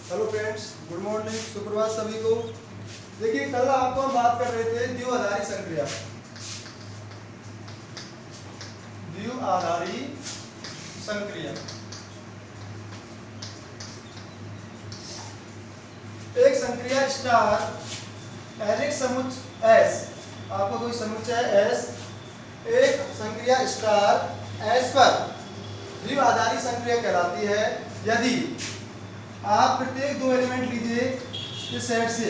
Hello friends, good morning, सुप्रभात सभी को। देखिए, कल आपको हम बात कर रहे थे द्विआधारी संक्रिया। द्विआधारी संक्रिया एक संक्रिया स्टार एक समुच्चय एस, आपको कोई समुच्चय एस, एक संक्रिया स्टार एस पर द्विआधारी संक्रिया कहलाती है यदि आप प्रत्येक दो एलिमेंट लीजिए इस सेट से,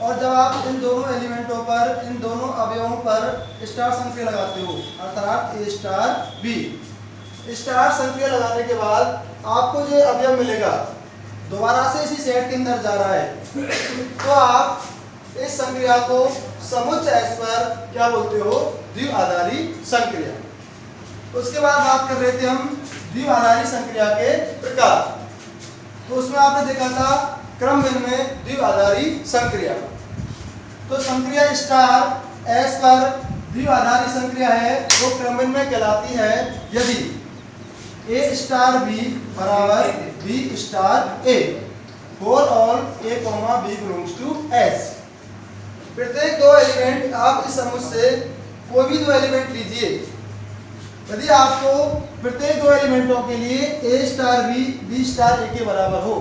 और जब आप इन दोनों एलिमेंटों पर, इन दोनों अवयवों पर स्टार संक्रिया लगाते हो, अर्थात ए स्टार बी। स्टार संक्रिया लगाने के बाद आपको जो अवयव मिलेगा दोबारा से इसी सेट के अंदर जा रहा है, तो आप इस संक्रिया को समुच्चय एस पर क्या बोलते हो? द्विआधारी संक्रिया। उसके बाद बात कर रहे थे हम द्विआधारी संक्रिया के प्रकार। तो उसमें आपने देखा था क्रमविन्मय द्विआधारी संक्रिया। तो संक्रिया स्टार एस पर द्विआधारी संक्रिया है वो क्रमविन्मय कहलाती है यदि ए स्टार बी बराबर B star A for all A comma B belongs to S. प्रत्येक दो एलिमेंट, आप इस समुच्चय से कोई भी दो एलिमेंट लीजिए, यदि आपको प्रत्येक दो एलिमेंटों के लिए ए स्टार बी स्टार ए के बराबर हो,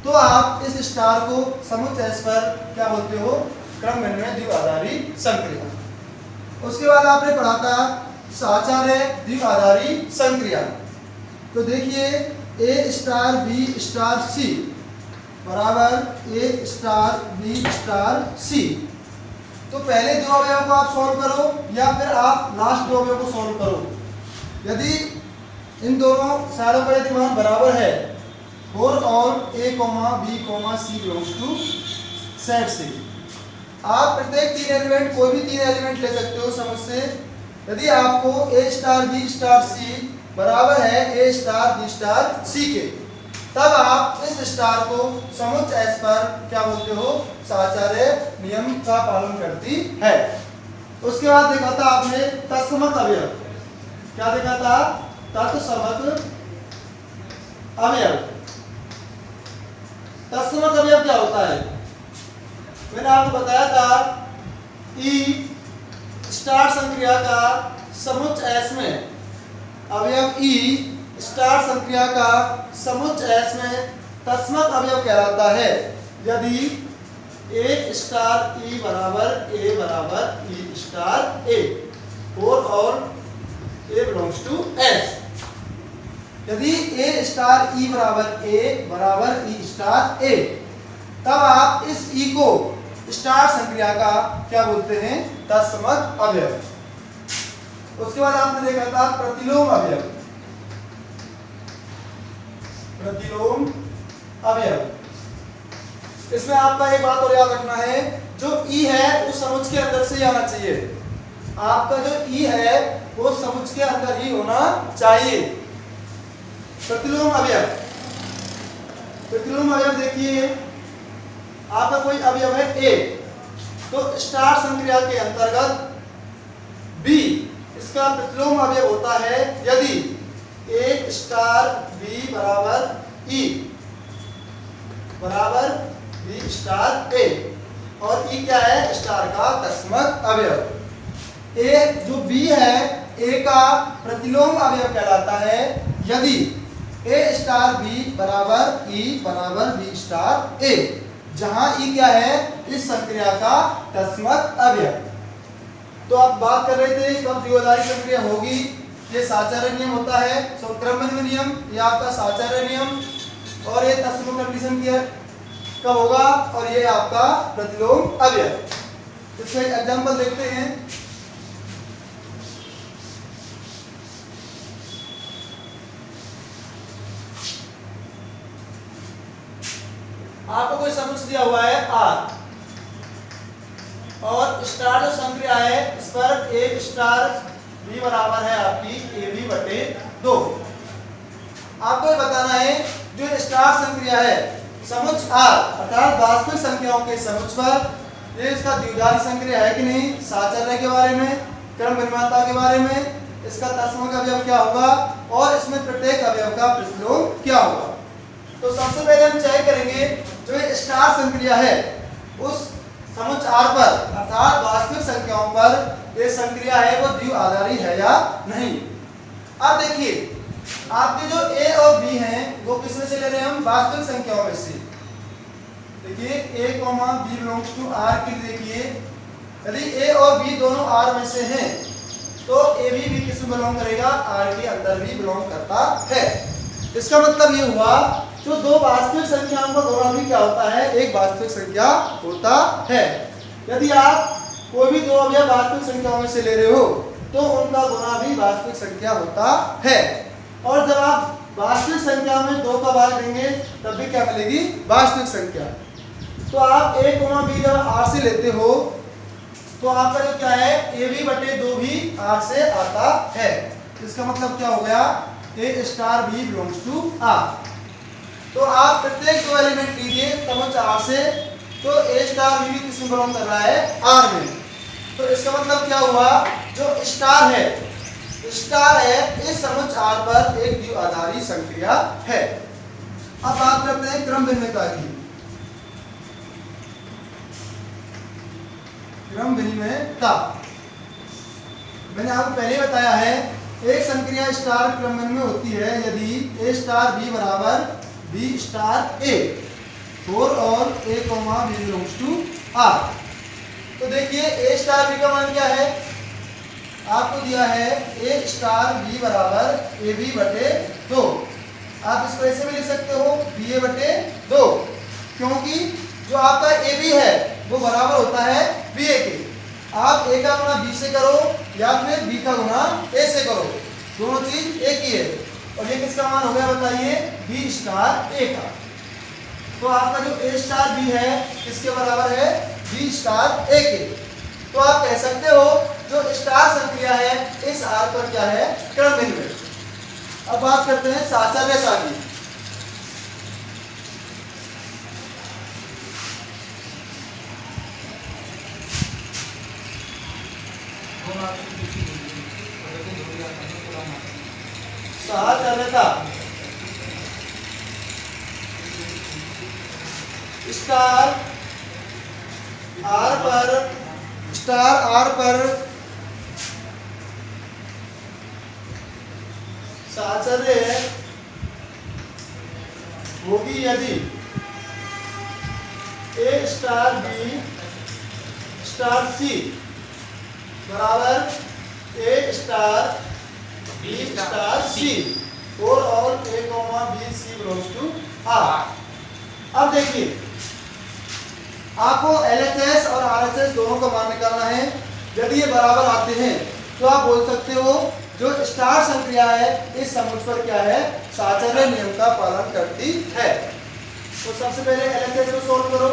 तो आप इस स्टार को समुच्चय एस पर क्या बोलते हो? क्रमविन्मय द्विआधारी संक्रिया। उसके बाद आपने पढ़ा था साचार्य द्विआधारी संक्रिया। तो देखिए, ए स्टार बी स्टार सी बराबर ए स्टार बी स्टार सी। तो पहले दो अवयवों को आप सॉल्व करो या फिर आप लास्ट दो अवयवों को सॉल्व करो। यदि इन दोनों सारों का यदि मान बराबर है, for all A comma B comma C belongs to set से, आप प्रत्येक तीन एलिमेंट, कोई भी तीन एलिमेंट ले सकते हो समुच्चय से। यदि आपको ए स्टार बी स्टार सी बराबर है ए स्टार बी स्टार सी के, तब आप इस स्टार को समुच्चय एस पर क्या बोलते हो? साचार्य नियम का पालन करती है। उसके बाद देखा था आपने तत्समक अवयव। क्या देखा था? तत्समक अवयव। तत्समक अवयव क्या होता है? मैंने आपको बताया था ई स्टार संक्रिया का समुच्चय एस में, अवयव ई स्टार संक्रिया का समुच्चय एस में तत्समक अवयव कहलाता है यदि ए स्टार ई बराबर e star A for all a belongs to S. यदि ए स्टार ई बराबर ई स्टार ए, तब आप इस ई को स्टार संक्रिया का क्या बोलते हैं? तत्समक अवयव। उसके बाद आपने देखा था प्रतिलोम अवयव। प्रतिलोम अवयव, इसमें आपका एक बात और याद रखना है, जो ई है उस समुच्चय के अंदर से ही आना चाहिए। आपका जो ई है वो समुच्चय के अंदर ही होना चाहिए। प्रतिलोम अवयव। प्रतिलोम अवयव देखिए, आपका कोई अवयव है ए, तो स्टार संक्रिया के अंतर्गत बी इसका प्रतिलोम अवयव होता है यदि ए स्टार बी बराबर बी स्टार ए, और ई क्या है? स्टार का तत्समक अवयव। ए जो बी है, ए का प्रतिलोम अवयव कहलाता है यदि ए स्टार बी बराबर बी स्टार ए, जहां ई क्या है? इस संक्रिया का तत्समक अवयव। तो आप बात कर रहे थे कब द्विआधारी संक्रिया होगी? ये साचार्य नियम होता है, क्रमविन्मय नियम, ये आपका साचार्य नियम, और ये तत्समक कंडीशन की कब होगा? और ये आपका प्रतिलोम अवयव। इसका एक एग्जांपल देखते हैं। आपको कोई समुच्चय दिया हुआ है आर, और स्टार जो संक्रिया है इस पर ए स्टार बी बराबर है आपकी ए बी बटे 2। आपको ये बताना है जो स्टार संक्रिया है समुच्चय आर अर्थात वास्तविक संख्याओं के समुच्चय पर, ये इसका द्विआधारी संक्रिया है कि नहीं, साचार्य के बारे में, क्रमविन्मयता के बारे में, इसका तत्समक अवयव क्या होगा, और इसमें प्रत्येक अवयव का प्रतिलोम क्या होगा। तो सबसे पहले हम चेक करेंगे जो ये स्टार संक्रिया है उस समुच्च R पर अर्थात वास्तविक संख्याओं पर ये संक्रिया है वो द्विआधारी है या नहीं। अब देखिए आपके जो A और B हैं वो किसमें से ले रहे हैं हम वास्तविक संख्याओं में से। देखिए A, B belongs to R के लिए देखिए यदि A और B दोनों R में से हैं तो AB भी किसमें बिलोंग करेगा, R के अंदर भी बिलोंग करता है। इसका मतलब ये हुआ जो दो वास्तविक संख्याओं का गुणा भी क्या होता है, एक वास्तविक संख्या होता है। यदि आप कोई भी दो अवयव वास्तविक संख्याओं में से ले रहे हो तो उनका गुणा भी वास्तविक संख्या होता है। और जब आप वास्तविक संख्या में दो का भाग देंगे तब भी क्या मिलेगी, वास्तविक संख्या। तो आप A, B जब R से लेते हो तो आपका जो क्या है AB बटे 2 भी R से आता है। इसका मतलब क्या हो गया, A star B belongs to R। तो आप प्रत्येक दो एलिमेंट लीजिए समुच्च R से, तो A स्टार B भी किसमें बिलोंग कर रहा है, R में। तो इसका मतलब क्या हुआ, जो स्टार है इस समुच्च R पर एक द्विआधारी संक्रिया है। अब बात करते हैं क्रम भिन्नता की। क्रम विनिमयता मैंने आपको पहले बताया है, एक संक्रिया स्टार क्रम में होती है यदि A स्टार B बराबर B स्टार A और A, B belongs to R। तो देखिए A स्टार B का मान क्या है, आपको दिया है A स्टार B बराबर AB बटे 2। आप इसको ऐसे भी लिख सकते हो BA बटे 2, क्योंकि जो आपका AB है वो बराबर होता है BA के। आप A का गुणा B से करो या फिर B का गुणा A से करो, दोनों चीज एक ही है। और ये किसका मान हो गया बताइए, B स्टार A का। तो आपका जो A स्टार B है किसके बराबर है, B स्टार A के। तो आप कह सकते हो जो स्टार संक्रिया है इस R पर क्या है, क्रम विनिमय। अब बात करते हैं साचर्यता की। साचर्यता स्टार R पर साचर्य होगी यदि A star B star C बराबर A star B star C और A, B, C belongs to R। अब देखिए आपको LHS और RHS दोनों का मान निकालना है। यदि ये बराबर आते हैं तो आप बोल सकते हो जो स्टार संक्रिया है इस समुच्च पर क्या है, साचर्य नियम का पालन करती है। तो सबसे पहले LHS को सोल्व करो।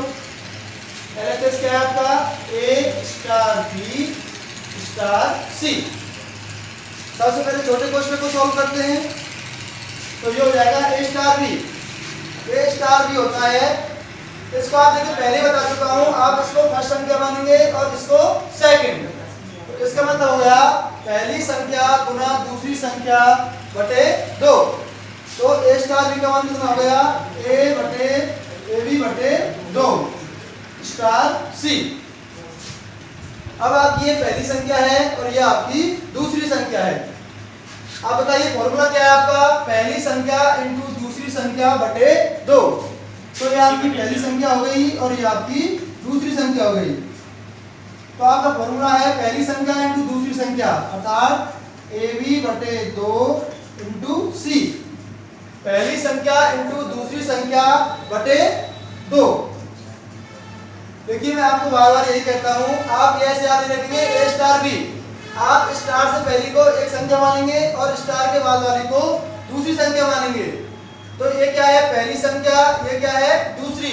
LHS क्या है आपका, A star B star C। सबसे पहले छोटे क्वेश्चन को सॉल्व करते हैं, तो ये हो जाएगा A star B। A star B होता है, इसको आप देखिए पहले बता चुका हूं, आप इसको फर्स्ट संख्या मानेंगे और इसको सेकंड। तो इसका मतलब हो गया पहली संख्या गुना दूसरी संख्या बटे 2। तो A स्टार B का मान कितना हो गया, A बटे AB बटे 2 स्टार C। अब आपकी ये पहली संख्या है और ये आपकी दूसरी संख्या है। आप बताइए फॉर्मूला क्या है आपका, पहली संख्या इंटू दूसरी संख्या बटे 2। तो ये आपकी पहली संख्या हो गई और ये आपकी दूसरी संख्या हो गई। तो आपका फॉर्मूला है पहली संख्या इंटू दूसरी संख्या अर्थात AB बटे 2 इंटू C। पहली संख्या इंटू दूसरी संख्या बटे 2। देखिए मैं आपको बार बार यही कहता हूं, आप ऐसे याद रखेंगे A स्टार B। आप स्टार से पहली को एक संख्या मानेंगे और स्टार के बाद वाली को दूसरी संख्या मानेंगे। तो ये क्या है, पहली संख्या, ये क्या है, दूसरी।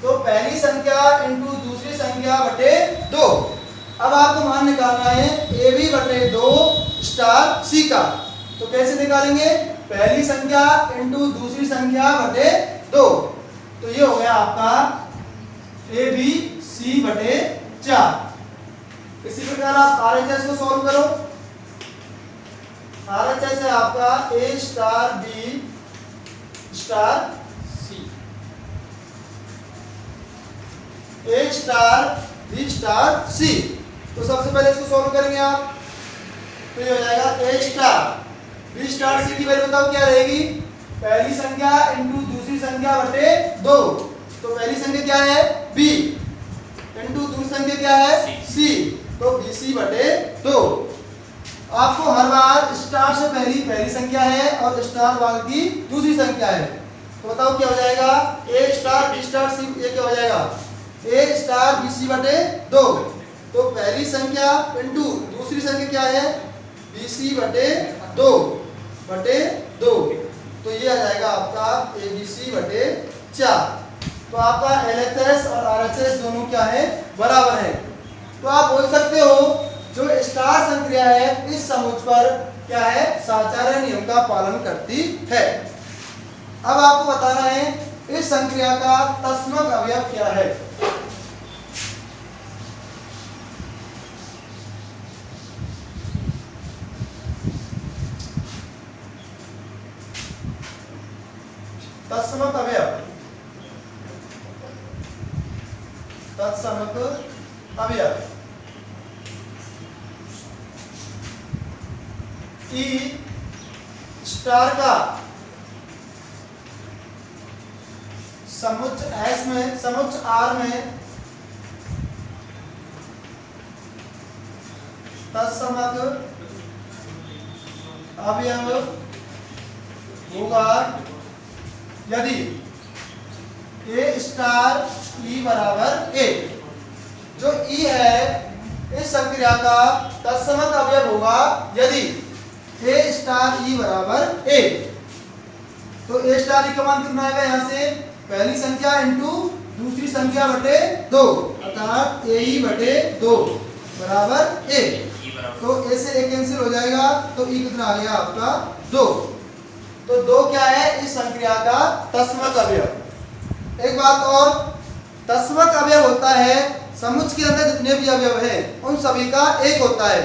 तो पहली संख्या इंटू दूसरी संख्या बटे 2। अब आपको मान निकालना है AB बटे 2 स्टार C का। तो कैसे निकालेंगे, पहली संख्या इंटू दूसरी संख्या बटे 2। तो ये हो गया आपका AB C बटे 4। इसी प्रकार आप RHS को सॉल्व करो। RHS है आपका A star B star C A star B star C. तो सबसे पहले इसको सॉल्व करेंगे आप, तो ये हो जाएगा ए स्टार बी स्टार सी की वैल्यू बताओ क्या रहेगी, पहली संख्या इंटू दूसरी संख्या बटे 2। तो पहली संख्या क्या है b इंटू दूसरी संख्या क्या है c, तो bc बटे 2। आपको हर बार स्टार से पहली संख्या है और स्टार बाद की दूसरी संख्या है, तो बताओ क्या हो जाएगा, a star b star c, ये क्या हो जाएगा a स्टार bc बटे 2। तो पहली संख्या इंटू दूसरी संख्या क्या है bc बटे 2 बटे 2, तो ये आ जाएगा आपका ABC बटे 4। तो आपका LHS और RHS दोनों क्या है बराबर है। तो आप बोल सकते हो जो स्टार संक्रिया है इस समुच्चय पर क्या है साचार्य नियम का पालन करती है। अब आपको बताना है इस संक्रिया का तस्मक अवयव क्या है। तत्समक अवयव, तत्समक अवयव ई स्टार का समुच्चय S में समुच्चय R में तत्समक अवयव होगा यदि ए स्टार ई बराबर ए। जो ई है इस संक्रिया का तत्समक अवयव होगा यदि ए स्टार ई बराबर ए। तो ए स्टार ई का मान कितना आएगा, यहाँ से पहली संख्या इंटू दूसरी संख्या बटे 2, अर्थात ए ई बटे 2 बराबर ए। तो ए से ए कैंसिल हो जाएगा, तो ई कितना आ गया आपका 2। तो 2 क्या है इस संक्रिया का तत्समक अवयव। एक बात और, तत्समक अवयव होता है समुच्चय के अंदर जितने भी अवयव हैं उन सभी का एक होता है,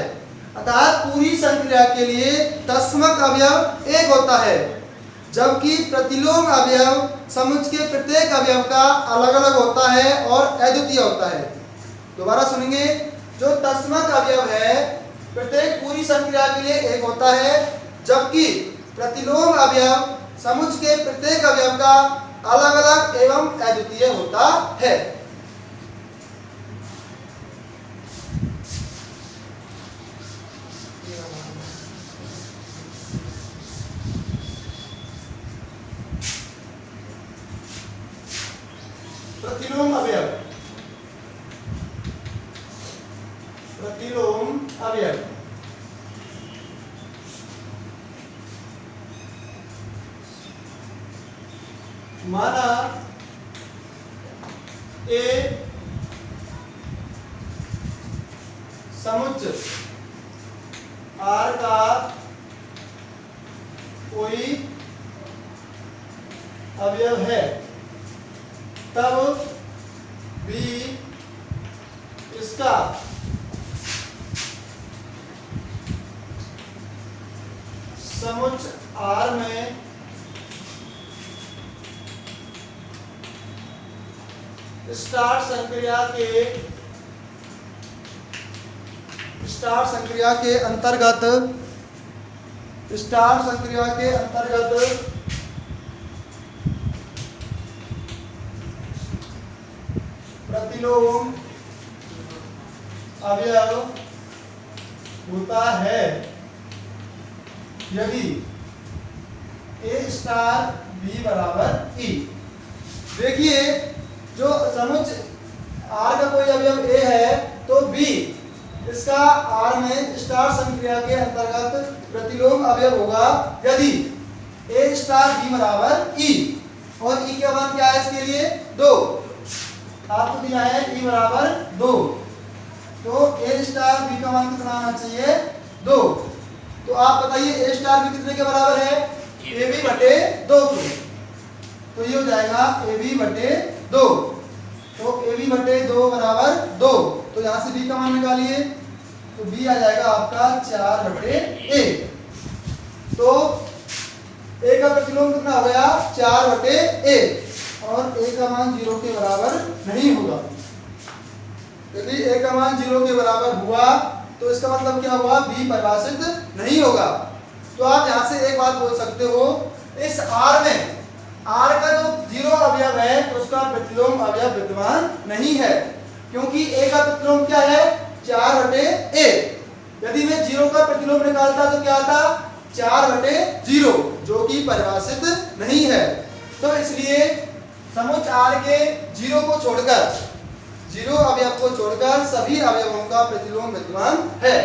अर्थात पूरी संक्रिया के लिए तत्समक अवयव एक होता है, जबकि प्रतिलोम अवयव समुच्चय के प्रत्येक अवयव का अलग अलग होता है और अद्वितीय होता है। दोबारा सुनेंगे, जो तत्समक अवयव है प्रत्येक पूरी संक्रिया के लिए एक होता है, जबकि प्रतिलोम अवयव समुच्चय के प्रत्येक अवयव का अलग अलग एवं अद्वितीय होता है। प्रतिलोम अवयव, प्रतिलोम अवयव माना ए समुच्चय R का कोई अवयव है, तब B इसका समुच्चय R में स्टार संक्रिया के अंतर्गत प्रतिलोम अवयव होता है यदि ए स्टार बी बराबर ई। देखिए, जो समुच्चय R का कोई अवयव A है तो B इसका R में स्टार संक्रिया के अंतर्गत प्रतिलोम अवयव होगा यदि A स्टार B बराबर E, और E का मान क्या है इसके लिए 2, आपको दिया है E बराबर 2, तो A स्टार B का मान कितना आना चाहिए 2। तो आप बताइए A स्टार B कितने के बराबर है, AB बटे 2 के, तो ये हो जाएगा AB बटे 2। तो AB बटे 2 बराबर 2, तो यहाँ से B का मान निकालिए, तो B आ जाएगा आपका 4 बटे A। तो A का प्रतिलोम कितना हो गया 4 बटे A, और A का मान 0 के बराबर नहीं होगा। यदि a का मान 0 के बराबर हुआ तो इसका मतलब क्या हुआ, b परिभाषित नहीं होगा। तो आप यहाँ से एक बात बोल सकते हो, इस R में R का जो 0 अवयव है तो उसका प्रतिलोम अवयव विद्यमान नहीं है, क्योंकि a का प्रतिलोम क्या है, 4/a। यदि मैं 0 का प्रतिलोम निकालता तो क्या आता, 4/0, जो कि परिभाषित नहीं है। तो इसलिए समुच्चय R के 0 को छोड़कर, 0 अवयव को छोड़कर सभी अवयवों का प्रतिलोम विद्यमान है।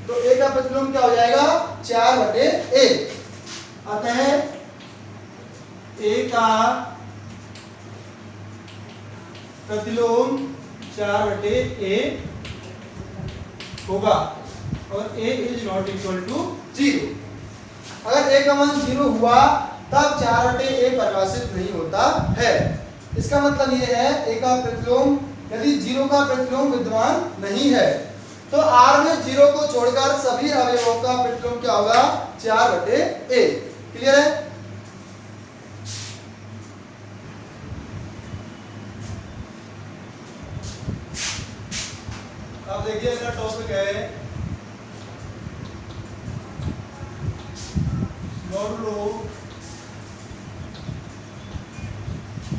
तो a का प्रतिलोम क्या हो जाएगा, 4/a। अतः a का प्रतिलोम 4/a होगा और a is not equal to 0। अगर a का मान 0 हुआ तब 4/a परिभाषित नहीं होता है। इसका मतलब यह है a का प्रतिलोम, यदि 0 का प्रतिलोम विद्यमान नहीं है तो R में 0 को छोड़कर सभी अवयवों का प्रतिलोम क्या होगा, 4/a। क्लियर है? अब देखिए अगला टॉपिक है मॉडुलो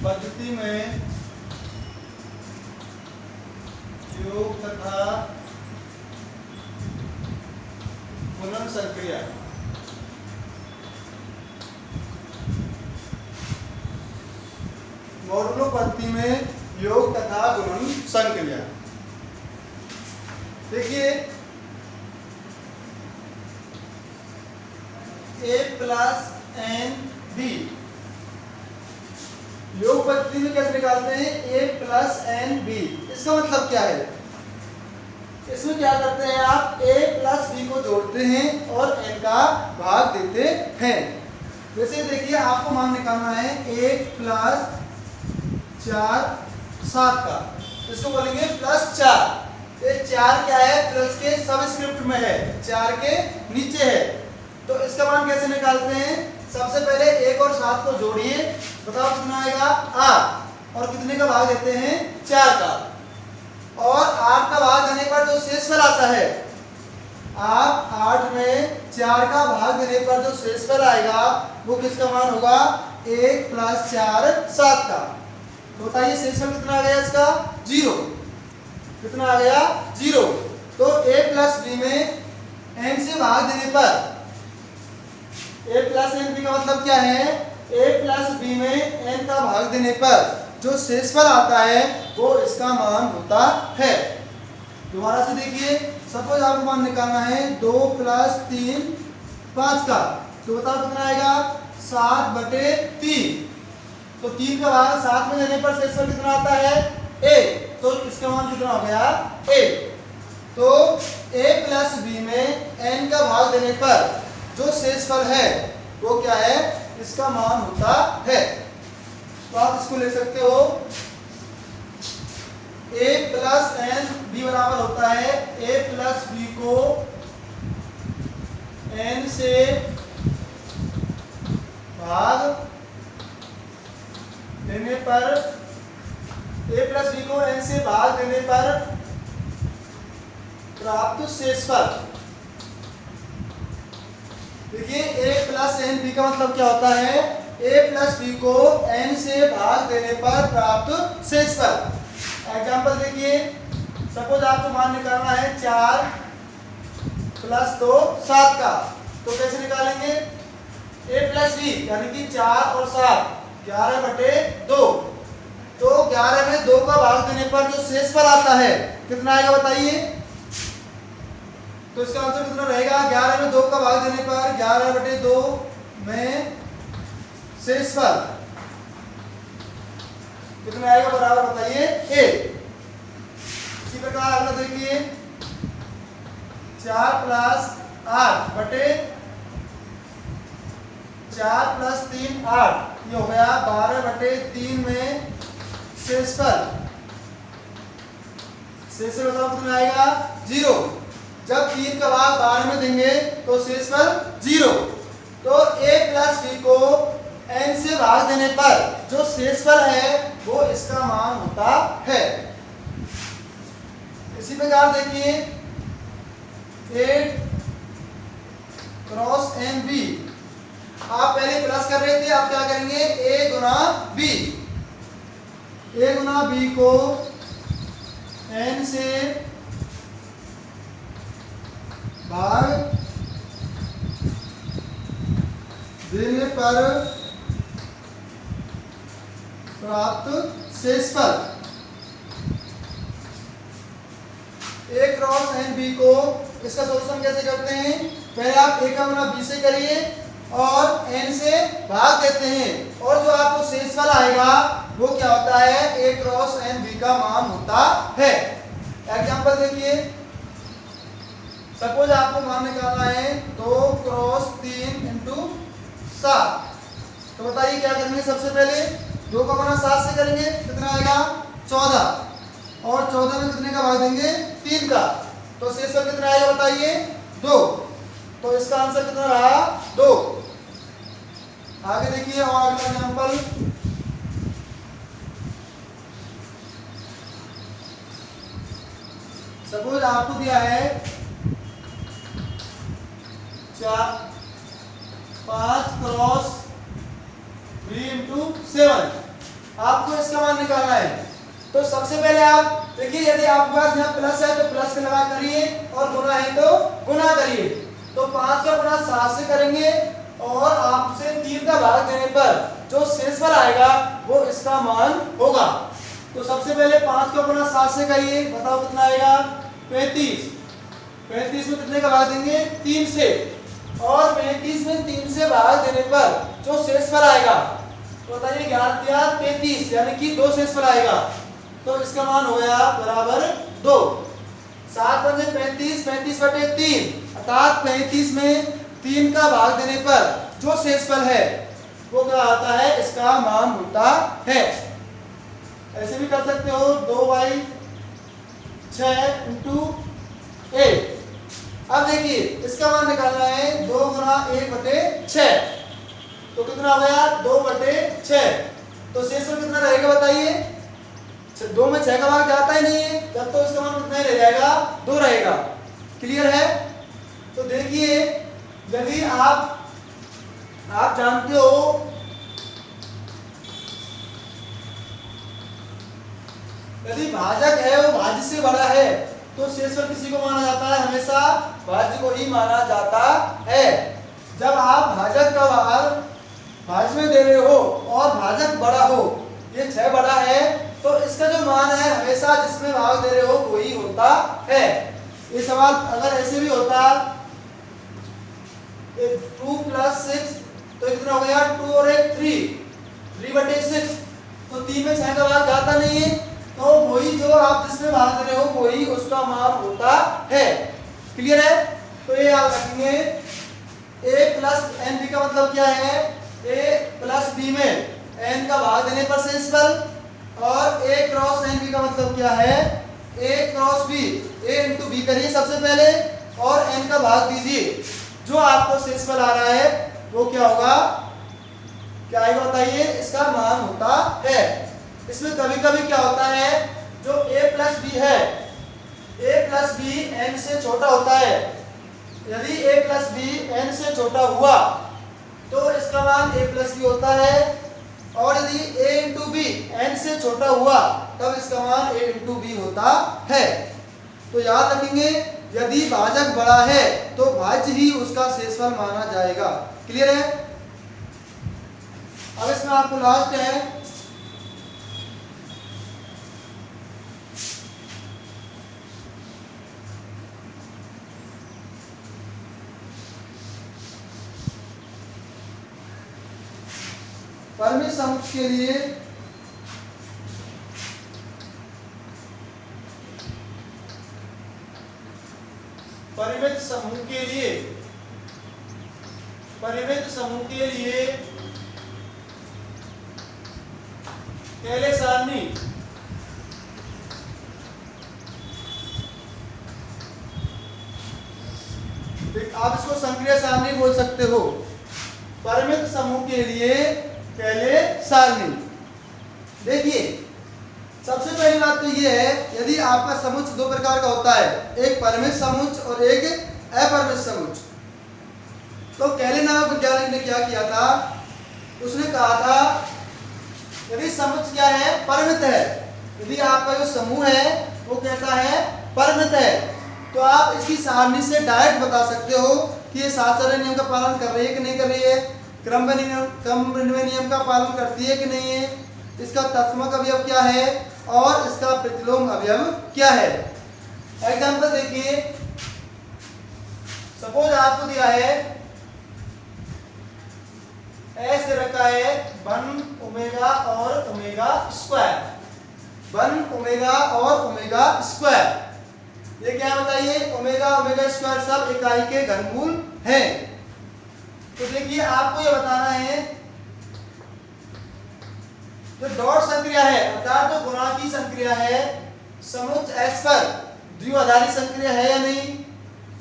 पद्धति में योग तथा गुणन संक्रिया। मॉडुलो पद्धति में योग तथा गुणन संक्रिया। देखिए a प्लस एन बी, योग पद्धति में कैसे निकालते हैं, a प्लस एन बी। इसका मतलब क्या है, इसमें क्या करते हैं आप, a प्लस बी को जोड़ते हैं और n का भाग देते हैं। वैसे देखिए आपको मान निकालना है 1 प्लस 4 7 का, इसको बोलेंगे +4। ये 4 क्या है, प्लस के सबस्क्रिप्ट में है, 4 के नीचे है। तो इसका मान कैसे निकालते हैं, सबसे पहले 1 और 7 को जोड़िए, बताओ कितना आएगा, 8, और कितने का भाग देते हैं, 4 का। और 8 का भाग देने पर जो शेषफल आता है, आप 8 में 4 का भाग देने पर जो शेषफल आएगा वो किसका मान होगा, 1 + 4 7 का। तो बताइए शेषफल कितना आ गया इसका, 0। कितना आ गया, 0। तो a प्लस b में n से भाग देने पर, a प्लस एन बी का मतलब क्या है, a प्लस b में n का भाग देने पर जो शेषफल आता है वो इसका मान होता है। दोबारा से देखिए, सपोज आपको मान निकालना है 2 + 3 5 का, तो बताओ कितना आएगा, 7/3। तो 3 का भाग 7 में देने पर शेषफल कितना आता है, a। तो इसका मान कितना हो गया, a। तो a प्लस b में n का भाग देने पर जो शेषफल है वो क्या है, इसका मान होता है। तो आप इसको ले सकते हो, a प्लस n b बराबर होता है a प्लस b को n से भाग देने पर, a प्लस b को n से भाग देने पर प्राप्त शेषफल। देखिए a प्लस एन बी का मतलब क्या होता है, a प्लस b को n से भाग देने पर प्राप्त शेषफल। एग्जाम्पल देखिए, सपोज आपको मान निकालना है 4 + 2 7 का, तो कैसे निकालेंगे, a प्लस b यानी कि 4 और 7 11/2। तो 11 में 2 का भाग देने पर जो शेषफल आता है कितना आएगा बताइए। तो इसका आंसर कितना रहेगा, 11 में 2 का भाग देने पर 11/2 में शेषफल कितना आएगा बराबर बताइए, a। इसी प्रकार अगला देखिए, 4 + 8 बटे 4 + 3 8, ये हो गया 12/3 में शेषफल। शेषफल बताओ कितना आएगा, 0। जब 3 का भाग 12 में देंगे तो शेषफल 0। तो a प्लस b को n से भाग देने पर जो शेषफल है वो इसका मान होता है। इसी प्रकार देखिए 8 क्रॉस एन बी, आप पहले प्लस कर रहे थे, आप क्या करेंगे ए गुना बी, ए गुना बी को एन से भाग देने पर प्राप्त शेषफल। ए क्रॉस एन बी को इसका सॉल्यूशन कैसे करते हैं, पहले आप ए का गुना बी से करिए और एन से भाग देते हैं, और जो आपको शेषफल आएगा वो क्या होता है, ए क्रॉस एन बी का मान होता है। एग्जांपल देखिए, सपोज आपको मान निकालना है 2 क्रॉस 3 इंटू 7, तो बताइए क्या करेंगे, सबसे पहले 2 का गुना 7 से करेंगे, कितना आएगा 14, और 14 में कितने का भाग देंगे 3 का, तो शेषफल कितना आएगा बताइए 2, तो इसका आंसर कितना रहा 2। आगे देखिए और अगला एग्जांपल, सपोज आपको दिया है 5 क्रॉस 3 इंटू 7, आपको इसका मान निकालना है। तो सबसे पहले आप देखिए, यदि आपके पास यहाँ प्लस है तो प्लस के लगा करिए, और गुना है तो गुना करिए। तो 5 का गुना 7 से करेंगे, और आपसे 3 का भाग देने पर जो शेषफल आएगा वो इसका मान होगा। तो सबसे पहले 5 का गुना 7 से करिए, बताओ कितना आएगा 35, 35 में कितने का भाग देंगे 3 से, और 35 में 3 से भाग देने पर जो शेषफल आएगा, तो बताइए 11 33, यानी कि 2 शेषफल आएगा, तो इसका मान हो गया बराबर 2। 7 पंजे 35, 35 बटे 3, अर्थात 35 में 3 का भाग देने पर जो शेषफल है वो क्या आता है, इसका मान होता है। ऐसे भी कर सकते हो 2/6 इंटू 8। अब देखिए इसका मान निकालना है 2 गुना 1/6, तो कितना हो गया 2/6, तो शेषफल कितना रहेगा बताइए, 2 में 6 का भाग जाता ही नहीं है, तब तो इसका मान कितना ही रह जाएगा 2 रहेगा। क्लियर है। तो देखिए यदि आप जानते हो यदि भाजक है वो भाज्य से बड़ा है तो शेषफल किसी को माना जाता है, हमेशा भाज्य को ही माना जाता है। जब आप भाजक का भाग भाज्य में दे रहे हो और भाजक बड़ा हो, ये 6 बड़ा है, तो इसका जो मान है हमेशा जिसमें भाग दे रहे हो वही होता है। ये सवाल अगर ऐसे भी होता 2 + 6, तो कितना हो गया 2 और 1 3/6, तो 3 में 6 का भाग जाता नहीं है, तो वही जो आप जिसमें भाग दे रहे हो वही उसका मान होता है। क्लियर है। तो ये याद रखेंगे, a + n b का मतलब क्या है, a + b में n का भाग देने पर शेषफल, और a क्रॉस n b का मतलब क्या है, a cross b, a into b करिए सबसे पहले और n का भाग दीजिए, जो आपको शेषफल आ रहा है वो क्या होगा, क्या आएगा बताइए, इसका मान होता है। इसमें कभी कभी क्या होता है, जो a + b है, a + b n से छोटा होता है, यदि a + b n से छोटा हुआ तो इसका मान a + b होता है, और यदि a × b n से छोटा हुआ तब इसका मान a × b होता है। तो याद रखेंगे, यदि भाजक बड़ा है तो भाज्य ही उसका शेषफल माना जाएगा। क्लियर है। अब इसमें आपको लास्ट है, परिमित समुच्चय के लिए परिमित समूह के लिए केले सारणी आप इसको संक्रिय सारणी बोल सकते हो। परिमित समूह के लिए केले सारणी। देखिए सबसे पहली बात तो ये है, यदि आपका समुच्च दो प्रकार का होता है, एक परिमित समुच्च और एक अपरिमित समुच्च। तो कैले नामक वैज्ञानिक ने क्या किया था, उसने कहा था यदि समुच्च क्या है, परिमित है, यदि आपका जो समूह है वो कैसा है, परिमित है, तो आप इसकी सारणी से डायरेक्ट बता सकते हो कि ये साचर्य नियम का पालन कर रही है कि नहीं कर रही है, क्रमविनिमय नियम का पालन करती है कि नहीं है, इसका तत्समक अवयव क्या है और इसका प्रतिलोम अवयव क्या है। एग्जाम्पल देखिए, सपोज आपको दिया है एस दे रखा है 1 ओमेगा और ओमेगा स्क्वायर, 1 ओमेगा और ओमेगा स्क्वायर, ये क्या बताइए, ओमेगा ओमेगा स्क्वायर सब इकाई के घनमूल हैं। तो देखिए आपको ये बताना है जो डॉट संक्रिया है अर्थात जो गुणांकी संक्रिया है समुच्च S पर द्विआधारी संक्रिया है या नहीं,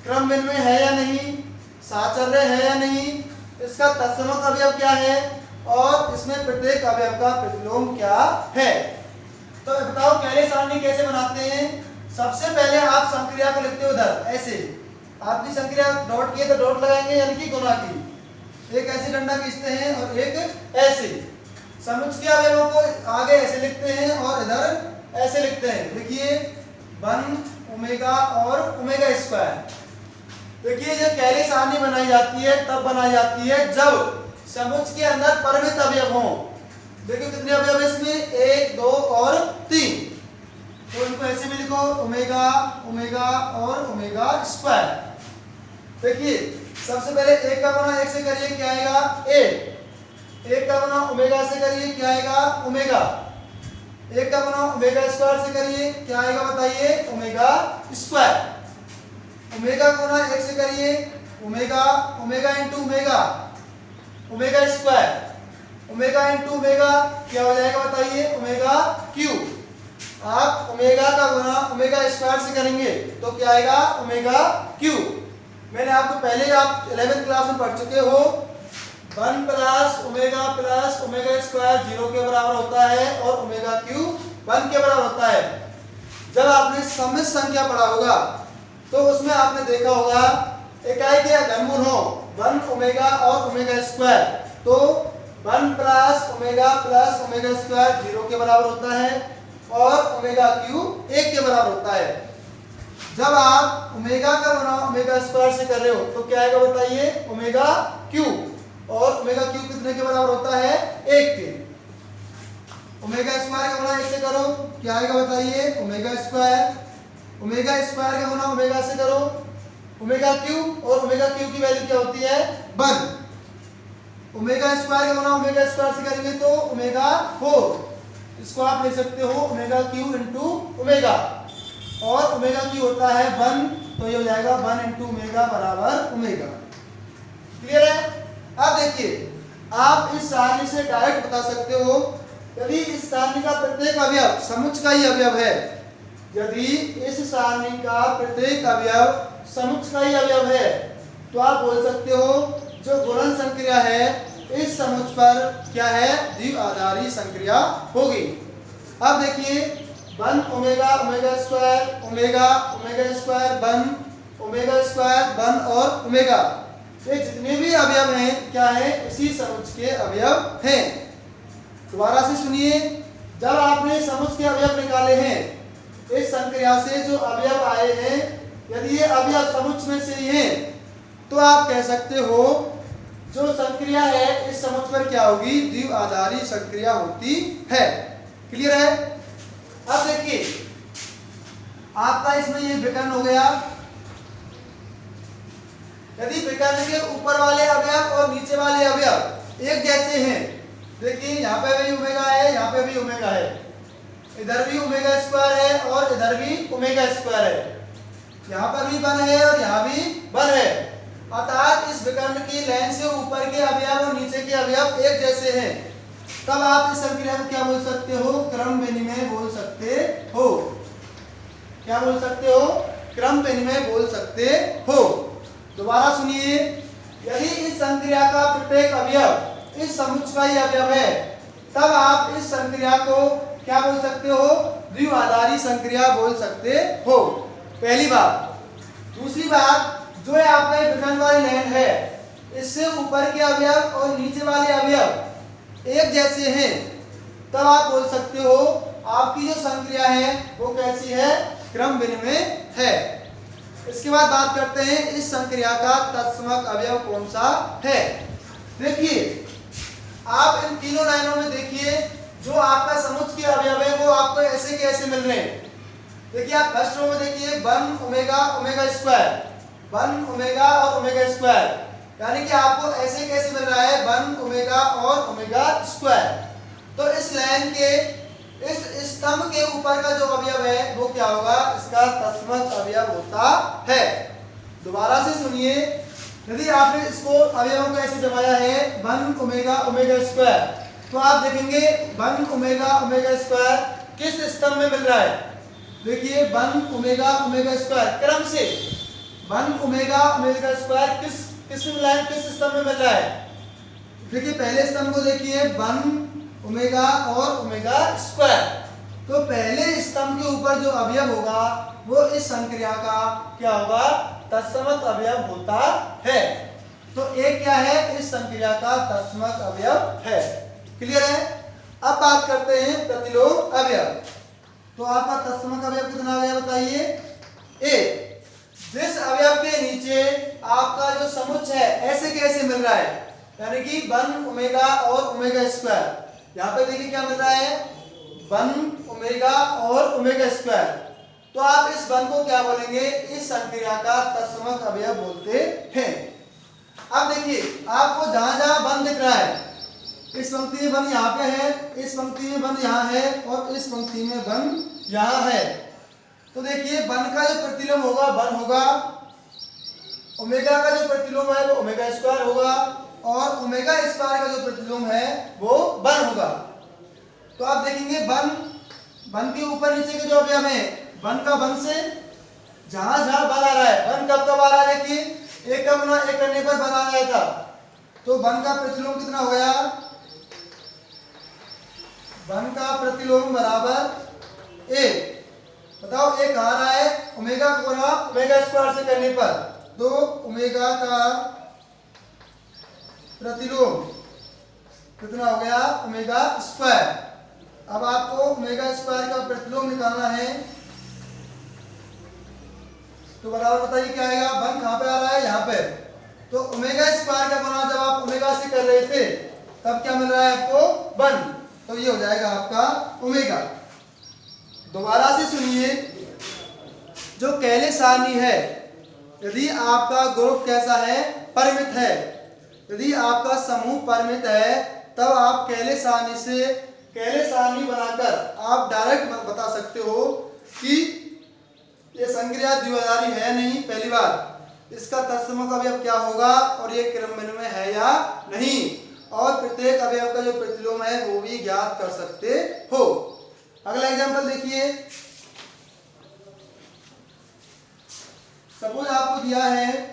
क्रम विनिमय है या नहीं, साचर्य है या नहीं, इसका तत्समक अवयव क्या है और इसमें प्रत्येक अवयव का प्रतिलोम क्या है। तो बताओ कैले सारणी कैसे बनाते हैं। सबसे पहले आप संक्रिया को लिखते हो इधर ऐसे, आपकी संक्रिया डॉट किए तो डॉट लगाएंगे यानी कि गुणा की, एक ऐसे डंडा खींचते हैं और एक ऐसे, समुच्च के अवयवों को आगे ऐसे लिखते हैं और इधर ऐसे लिखते हैं। देखिए 1 ओमेगा और ओमेगा स्क्वायर। देखिए ये कैले सारणी बनाई जाती है तब बनाई जाती है जब समुच्च के अंदर परिमित अवयव हों। देखिए कितने अवयव है इसमें, 1 2 और 3, तो इनको ऐसे भी लिखो ओमेगा ओमेगा और ओमेगा स्क्वायर। देखिए सबसे पहले 1 का गुणा 1 से करिए क्या आएगा, 1 का गुणा ओमेगा से करिए क्या आएगा, ओमेगा, 1 का गुणा ओमेगा स्क्वायर से करिए क्या आएगा बताइए, ओमेगा स्क्वायर, ओमेगा गुणा 1 से करिए omega, omega into omega, omega square, omega into omega क्या हो जाएगा बताइए, ओमेगा क्यूब। आप ओमेगा का गुणा ओमेगा स्क्वायर से करेंगे तो क्या आएगा, ओमेगा क्यूब। मैंने आपको पहले आप 11th क्लास में पढ़ चुके हो 1 प्लस ओमेगा स्क्वायर 0 के बराबर होता है और ओमेगा क्यूब 1 के बराबर होता है। जब आपने सम्मिश्र संख्या पढ़ा होगा तो उसमें आपने देखा होगा इकाई के घनमूल हो 1 ओमेगा और ओमेगा स्क्वायर, तो 1 प्लस ओमेगा स्क्वायर 0 के बराबर होता है और ओमेगा क्यूब 1 के बराबर होता है। जब आप ओमेगा का गुणा ओमेगा स्क्वायर से कर रहे हो तो क्या आएगा बताइए, ओमेगा क्यूब, और ओमेगा क्यूब कितने के बराबर होता है, 1 के। ओमेगा स्क्वायर का गुणा 1 से करो क्या आएगा बताइए, ओमेगा स्क्वायर, ओमेगा स्क्वायर का गुणा ओमेगा से करो ओमेगा क्यूब, और ओमेगा क्यूब की वैल्यू क्या होती है, 1। ओमेगा स्क्वायर का गुणा ओमेगा स्क्वायर से करेंगे तो ओमेगा 4, इसको आप ले सकते हो ओमेगा क्यूब इंटू ओमेगा, और ओमेगा क्यूब होता है 1, तो ये हो जाएगा 1 इंटू ओमेगा बराबर ओमेगा। क्लियर है। अब देखिए आप इस सारणी से डायरेक्ट बता सकते हो यदि इस सारणी का प्रत्येक अवयव समुच्च का ही अवयव है, यदि इस सारणी का प्रत्येक अवयव समुच्च का ही अवयव है तो आप बोल सकते हो जो गुणन संक्रिया है इस समुच्च पर क्या है, द्विआधारी संक्रिया होगी। अब देखिए 1 omega omega square omega omega square 1 omega square 1 और ओमेगा, ये जितने भी अवयव हैं क्या है, इसी समुच्च के अवयव हैं। दोबारा से सुनिए, जब आपने समुच्च के अवयव निकाले हैं इस संक्रिया से जो अवयव आए हैं, यदि ये अवयव समुच्च में से ही हैं तो आप कह सकते हो जो संक्रिया है इस समुच्च पर क्या होगी, द्विआधारी संक्रिया होती है। क्लियर है। अब देखिए आपका इसमें ये विकर्ण हो गया, यदि विकर्ण के ऊपर वाले अवयव और नीचे वाले अवयव एक जैसे हैं, देखिए यहाँ पे भी ओमेगा है, यहाँ पे भी ओमेगा है, इधर भी ओमेगा स्क्वायर है और इधर भी ओमेगा स्क्वायर है, यहाँ पर भी 1 है और यहाँ भी 1 है, अर्थात इस विकर्ण की लाइन से ऊपर के अवयव और नीचे के अवयव एक जैसे हैं, तब आप इस संक्रिया को क्या बोल सकते हो, क्रम विनिमय बोल सकते हो। क्या बोल सकते हो, क्रम विनिमय बोल सकते हो। दोबारा सुनिए, यदि इस संक्रिया का प्रत्येक अवयव इस समुच्च का ही अवयव है तब आप इस संक्रिया को क्या बोल सकते हो, द्विआधारी संक्रिया बोल सकते हो। पहली बात। दूसरी बात, जो है आपका विकर्ण वाली लाइन है, इससे ऊपर के अवयव और नीचे वाले अवयव एक जैसे हैं, तब आप बोल सकते हो आपकी जो संक्रिया है वो कैसी है, क्रम विनिमय है। इसके बाद बात करते हैं इस संक्रिया का तत्समक अवयव कौन सा है। देखिए आप इन तीनों लाइनों में देखिए, जो आपका समुच्चय के अवयव है वो आपको ऐसे के ऐसे मिल रहे हैं। देखिए आप फर्स्ट रो में देखिए 1 ओमेगा ओमेगा स्क्वायर, 1 ओमेगा और ओमेगा स्क्वायर, यानी कि आपको ऐसे कैसे मिल रहा है 1 ओमेगा और ओमेगा स्क्वायर। तो इस लाइन के इस स्तंभ के ऊपर का जो अवयव है वो क्या होगा, इसका तत्समक अवयव होता है। दोबारा से सुनिए, यदि आपने इसको अवयवों को ऐसे जमाया है 1 ओमेगा ओमेगा स्क्वायर, तो आप देखेंगे 1 ओमेगा ओमेगा स्क्वायर किस स्तंभ में मिल रहा है। देखिए 1 ओमेगा ओमेगा स्क्वायर क्रम से 1 ओमेगा ओमेगा स्क्वायर किस में मिला है, किस स्तंभ में मिल रहा है। देखिए पहले स्तंभ को देखिए 1 ओमेगा और ओमेगा स्क्वायर, तो पहले स्तंभ के ऊपर जो अवयव होगा वो इस संक्रिया का क्या होगा, तत्समक अवयव होता है। तो एक क्या है, इस संक्रिया का तत्समक अवयव है। क्लियर है। अब बात करते हैं प्रतिलोम अवयव। तो आपका तत्समक अवयव कितना आ गया बताइए, एक। जिस अवयव के नीचे आपका जो समुच्चय है ऐसे कैसे मिल रहा है, यानी कि 1 ओमेगा और ओमेगा स्क्वायर, यहाँ पे देखिए क्या मिल रहा है 1 ओमेगा और ओमेगा स्क्वायर, तो आप इस 1 को क्या बोलेंगे, इस संक्रिया का तत्समक अवयव बोलते हैं। अब देखिए आपको जहां जहां 1 दिख रहा है, इस पंक्ति में 1 यहाँ पे है, इस पंक्ति में 1 यहाँ है और इस पंक्ति में 1 यहाँ है। तो देखिए 1 का जो प्रतिलोम होगा 1 होगा, ओमेगा का जो प्रतिलोम है वो ओमेगा स्क्वायर होगा और ओमेगा स्क्वायर का जो प्रतिलोम है वो 1 होगा। तो आप देखेंगे 1 के ऊपर नीचे के जो अवयव है 1 का 1 से जहां जहां 1 आ रहा है, 1 कब कब आ रहा है, देखिए 1 का गुना 1 करने पर 1 आ गया था, तो 1 का प्रतिलोम कितना हो गया, 1 का प्रतिलोम बराबर 1। बताओ 1 आ रहा है, ओमेगा को गुना ओमेगा स्क्वायर से करने पर, तो ओमेगा का प्रतिलोम कितना हो गया, ओमेगा स्क्वायर। अब आपको ओमेगा स्क्वायर का प्रतिलोम निकालना है, तो बराबर बताइए क्या आएगा, 1 कहां पे आ रहा है, यहाँ पे, तो ओमेगा स्क्वायर का गुना जब आप ओमेगा से कर रहे थे तब क्या मिल रहा है आपको 1, तो ये हो जाएगा आपका ओमेगा। दोबारा से सुनिए, जो केयले सारणी है, यदि आपका ग्रुप कैसा है, परिमित है, यदि आपका समूह परिमित है, तब आप केयले सारणी बनाकर आप डायरेक्ट बता सकते हो कि ये संक्रिया द्विआधारी है नहीं, पहली बात, इसका तत्समक अवयव क्या होगा और ये क्रम विनिमय है या नहीं, और प्रत्येक अवयव का जो प्रतिलोम है वो भी ज्ञात कर सकते हो। अगला एग्जांपल देखिए, सपोज आपको दिया है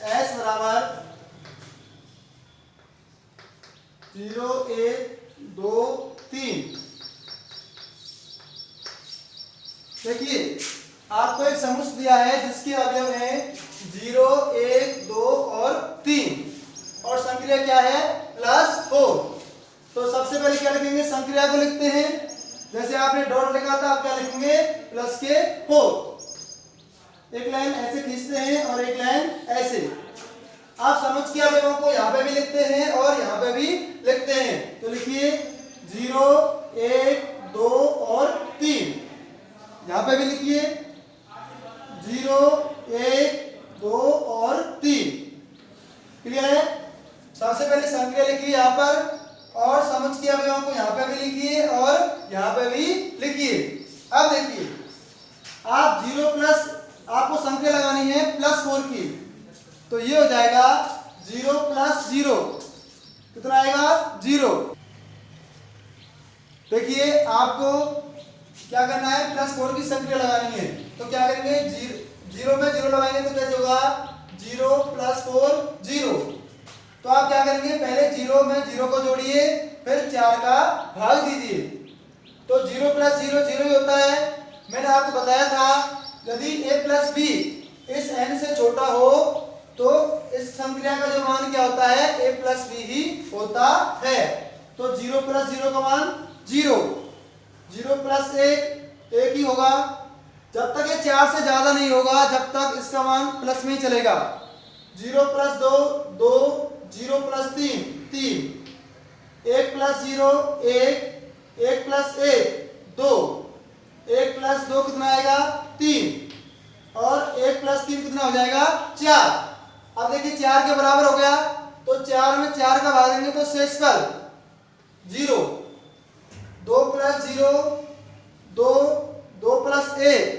s बराबर 0 1 2 3। देखिए आपको एक समुच्चय दिया है जिसके अवयव हैं 0 1 2 और 3 और संक्रिया क्या है +4। तो सबसे पहले क्या लिखेंगे, संक्रिया को लिखते हैं, जैसे आपने डॉट लिखा था आप क्या लिखेंगे +4। एक लाइन ऐसे खींचते हैं और एक लाइन ऐसे। आप समुच्चय के अवयवों को यहाँ पे भी लिखते हैं और यहाँ पे भी लिखते हैं, तो लिखिए 0 1 2 और 3, यहाँ पे भी लिखिए 0 1 2 और 3। क्लियर है। सबसे पहले संक्रिया लिखिए यहाँ पर और समुच्चय के अवयवों को यहाँ पे भी लिखिए और यहाँ पे भी लिखिए। अब देखिए आप 0 प्लस आपको संख्या लगानी है +4 की, तो ये हो जाएगा 0 + 0 कितना आएगा 0। देखिए आपको क्या करना है +4 की संख्या लगानी है, तो क्या करेंगे 0 में 0 लगाएंगे तो कैसे होगा 0 + 4 0। तो आप क्या करेंगे, पहले 0 में 0 को जोड़िए, फिर 4 का भाग दीजिए। तो 0 + 0 0 ही होता है। मैंने आपको बताया था यदि a + b इस n से छोटा हो तो इस संक्रिया का जो मान क्या होता है, a + b ही होता है। तो 0 + 0 का मान 0, 0 + 1 1 ही होगा। जब तक ये 4 से ज्यादा नहीं होगा जब तक इसका मान प्लस में ही चलेगा। 0 + 2 2, 0 + 3 3, 1 + 0 1, 1 + 1 2, 1 + 2 कितना आएगा 3 और 1 + 3 कितना हो जाएगा 4। अब देखिए 4 के बराबर हो गया तो 4 में 4 का भाग देंगे तो शेषफल 0, 2 + 0 2, 2 + 1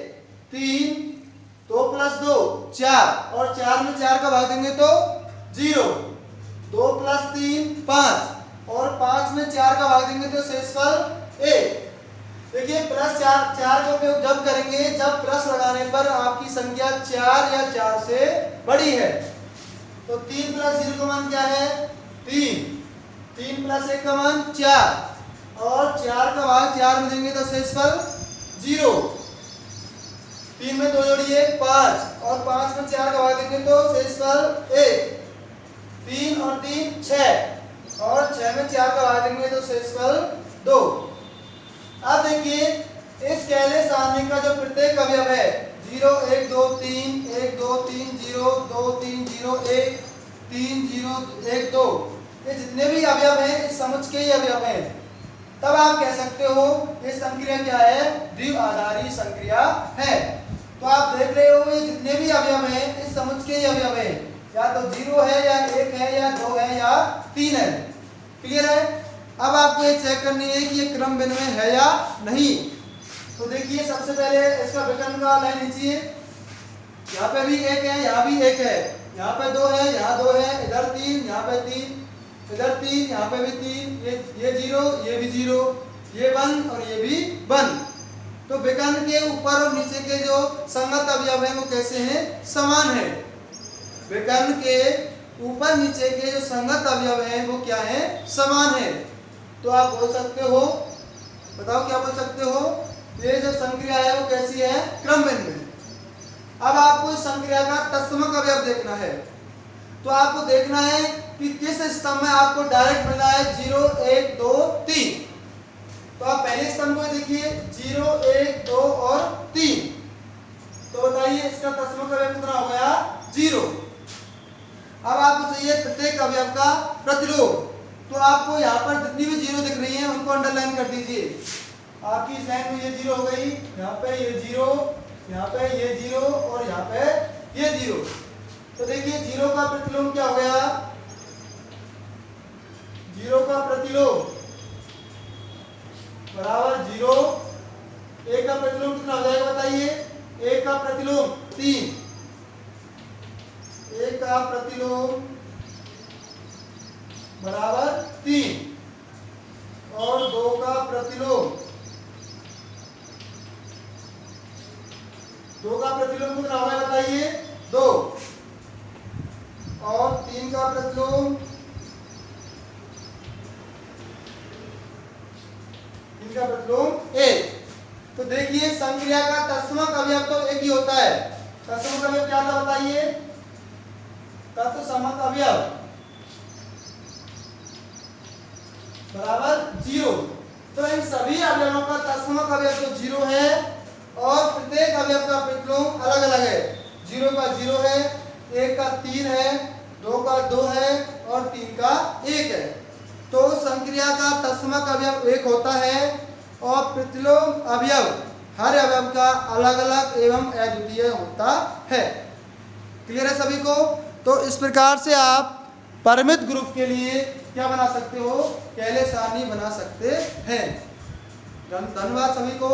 3, 2 + 2 4 और 4 में 4 का भाग देंगे तो 0, 2 + 3 5 और 5 में 4 का भाग देंगे तो शेषफल 1। देखिए +4 4 का उपयोग जब करेंगे जब प्लस लगाने पर आपकी संख्या 4 या 4 से बड़ी है। तो 3 + 0 का मान क्या है 3, 3 + 1 का मान 4 और 4 का भाग 4 में देंगे तो शेषफल 0। 3 में 2 जोड़िए 5 और 5 में 4 का भाग देंगे तो शेषफल 1। 3 और 3 6 और 6 में 4 का भाग देंगे तो शेषफल 2। अब देखिए इस कैले सारणी का जो प्रत्येक अवयव है 0 1 2 3 1 2 3 0 2 3 0 1 3 0 1 2 ये जितने भी अवयव हैं इस समुच्चय के ही अवयव हैं। तब आप कह सकते हो ये संक्रिया क्या है, द्विआधारी संक्रिया है। तो आप देख रहे हो ये जितने भी अवयव हैं इस समुच्चय के ही अवयव हैं, या तो 0 है या 1 है या 2 है या 3 है। क्लियर है। अब आपको ये चेक करनी है कि ये क्रम विनिमय है या नहीं। तो देखिए सबसे पहले इसका विकर्ण का लाइन खींचिए। यहाँ पे भी 1 है, यहाँ भी 1 है, यहाँ पे 2 है, यहाँ 2 है, इधर 3, यहाँ पे 3, इधर 3, यहाँ पे भी 3, ये 0, ये भी 0, ये 1 और ये भी 1। तो विकर्ण के ऊपर और नीचे के जो संगत अवयव हैं वो कैसे हैं, समान है। विकर्ण के ऊपर नीचे के जो संगत अवयव हैं वो क्या है, समान है। तो आप बोल सकते हो, बताओ क्या बोल सकते हो, ये जो संक्रिया है वो कैसी है, क्रम विनिमय। अब आपको इस संक्रिया का तत्समक अवयव देखना है। तो आपको देखना है कि किस स्तंभ में आपको डायरेक्ट मिला है 0 1 2 3। तो आप पहले स्तंभ को देखिए 0 1 2 और 3। तो बताइए इसका तत्समक अवयव कितना हो गया 0। अब आपको चाहिए प्रत्येक अवयव का प्रतिलोम। तो आपको यहाँ पर जितनी भी 0 दिख रही है उनको अंडरलाइन कर दीजिए। आपकी इस लाइन में ये 0 हो गई, यहाँ पे ये 0, यहाँ पे ये 0 और यहाँ पे ये 0। तो देखिए 0 का प्रतिलोम क्या हो गया, 0 का प्रतिलोम बराबर 0। 1 का प्रतिलोम कितना हो जाएगा बताइए, 1 का प्रतिलोम 3, 1 का प्रतिलोम बराबर 3 और 2 का प्रतिलोम, 2 का प्रतिलोम कितना होगा बताइए 2 और 3 का प्रतिलोम, 3 का प्रतिलोम 1। तो देखिए संक्रिया का तत्समक अवयव तो एक ही होता है। तत्समक अवयव क्या था बताइए, तत्समक अवयव बराबर 0। तो इन सभी अवयवों का तत्समक अवयव तो 0 है और प्रत्येक अवयव का प्रतिलोम अलग अलग है। 0 का 0 है, 1 का 3 है, 2 का 2 है और 3 का 1 है। तो संक्रिया का तत्समक अवयव 1 होता है और प्रतिलोम अवयव हर अवयव का अलग अलग एवं अद्वितीय होता है। क्लियर है सभी को। तो इस प्रकार से आप परिमित ग्रुप के लिए क्या बना सकते हो, कैले सारणी बना सकते हैं। धन्यवाद सभी को।